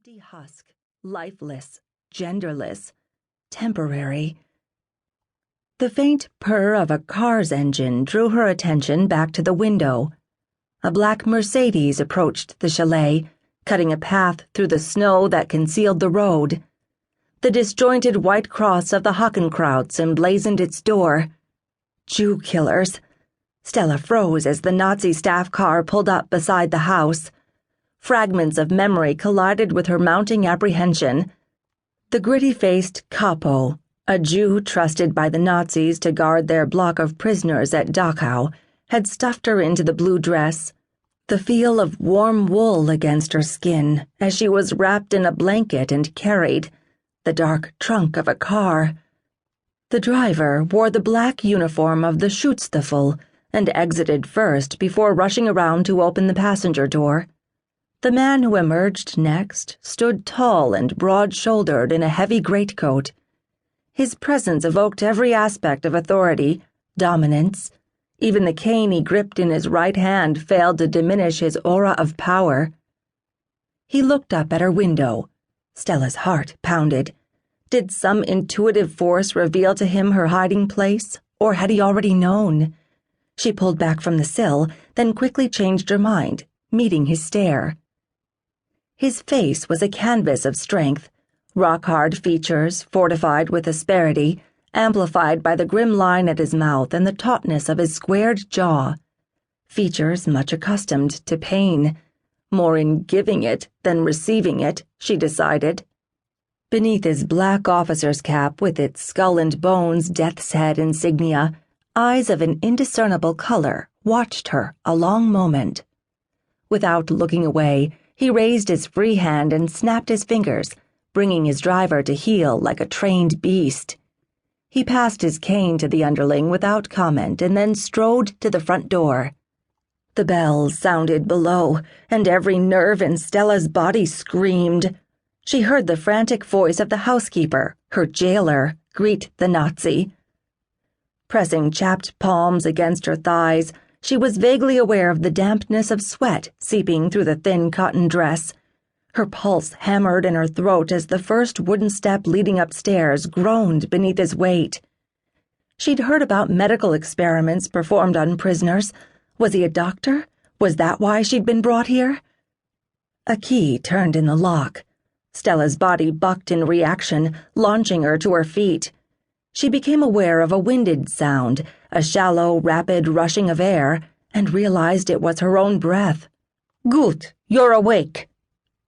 empty husk, lifeless, genderless, temporary. The faint purr of a car's engine drew her attention back to the window. A black Mercedes approached the chalet, cutting a path through the snow that concealed the road. The disjointed white cross of the Hakenkreuz emblazoned its door. Jew killers. Stella froze as the Nazi staff car pulled up beside the house. Fragments of memory collided with her mounting apprehension. The gritty-faced capo, a Jew trusted by the Nazis to guard their block of prisoners at Dachau, had stuffed her into the blue dress. The feel of warm wool against her skin as she was wrapped in a blanket and carried the dark trunk of a car. The driver wore the black uniform of the Schutzstaffel and exited first before rushing around to open the passenger door. The man who emerged next stood tall and broad-shouldered in a heavy greatcoat. His presence evoked every aspect of authority, dominance. Even the cane he gripped in his right hand failed to diminish his aura of power. He looked up at her window. Stella's heart pounded. Did some intuitive force reveal to him her hiding place, or had he already known? She pulled back from the sill, then quickly changed her mind, meeting his stare. His face was a canvas of strength, rock-hard features fortified with asperity, amplified by the grim line at his mouth and the tautness of his squared jaw. Features much accustomed to pain, more in giving it than receiving it, she decided. Beneath his black officer's cap with its skull and bones death's head insignia, eyes of an indiscernible color watched her a long moment. Without looking away, he raised his free hand and snapped his fingers, bringing his driver to heel like a trained beast. He passed his cane to the underling without comment and then strode to the front door. The bells sounded below, and every nerve in Stella's body screamed. She heard the frantic voice of the housekeeper, her jailer, greet the Nazi. Pressing chapped palms against her thighs, she was vaguely aware of the dampness of sweat seeping through the thin cotton dress. Her pulse hammered in her throat as the first wooden step leading upstairs groaned beneath his weight. She'd heard about medical experiments performed on prisoners. Was he a doctor? Was that why she'd been brought here? A key turned in the lock. Stella's body bucked in reaction, launching her to her feet. She became aware of a winded sound, a shallow, rapid rushing of air, and realized it was her own breath. "Gut, you're awake."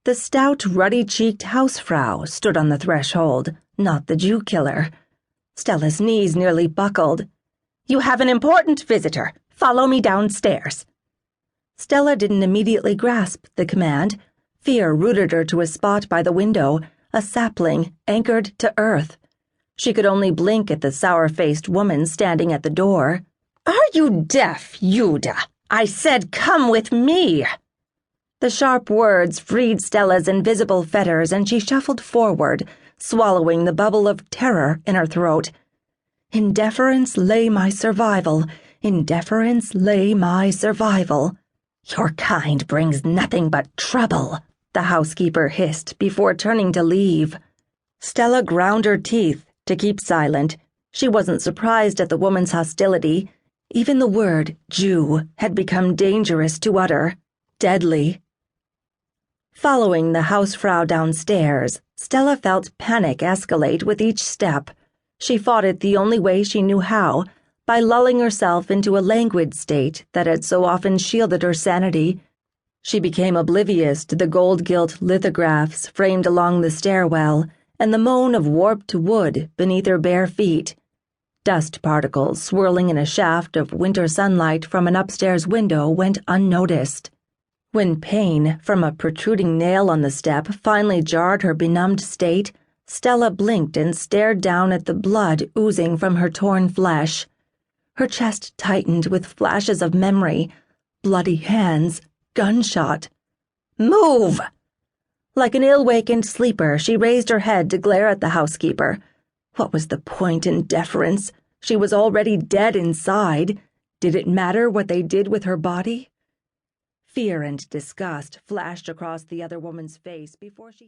The stout, ruddy-cheeked housefrau stood on the threshold, not the Jew killer. Stella's knees nearly buckled. "You have an important visitor. Follow me downstairs." Stella didn't immediately grasp the command. Fear rooted her to a spot by the window, a sapling anchored to earth. She could only blink at the sour-faced woman standing at the door. "Are you deaf, Judah? I said come with me." The sharp words freed Stella's invisible fetters, and she shuffled forward, swallowing the bubble of terror in her throat. "In deference lay my survival. In deference lay my survival." "Your kind brings nothing but trouble," the housekeeper hissed before turning to leave. Stella ground her teeth to keep silent. She wasn't surprised at the woman's hostility. Even the word Jew had become dangerous to utter, deadly. Following the housefrau downstairs, Stella felt panic escalate with each step. She fought it the only way she knew how, by lulling herself into a languid state that had so often shielded her sanity. She became oblivious to the gold-gilt lithographs framed along the stairwell and the moan of warped wood beneath her bare feet. Dust particles swirling in a shaft of winter sunlight from an upstairs window went unnoticed. When pain from a protruding nail on the step finally jarred her benumbed state, Stella blinked and stared down at the blood oozing from her torn flesh. Her chest tightened with flashes of memory, bloody hands, gunshot. "Move!" Like an ill-wakened sleeper, she raised her head to glare at the housekeeper. What was the point in deference? She was already dead inside. Did it matter what they did with her body? Fear and disgust flashed across the other woman's face before she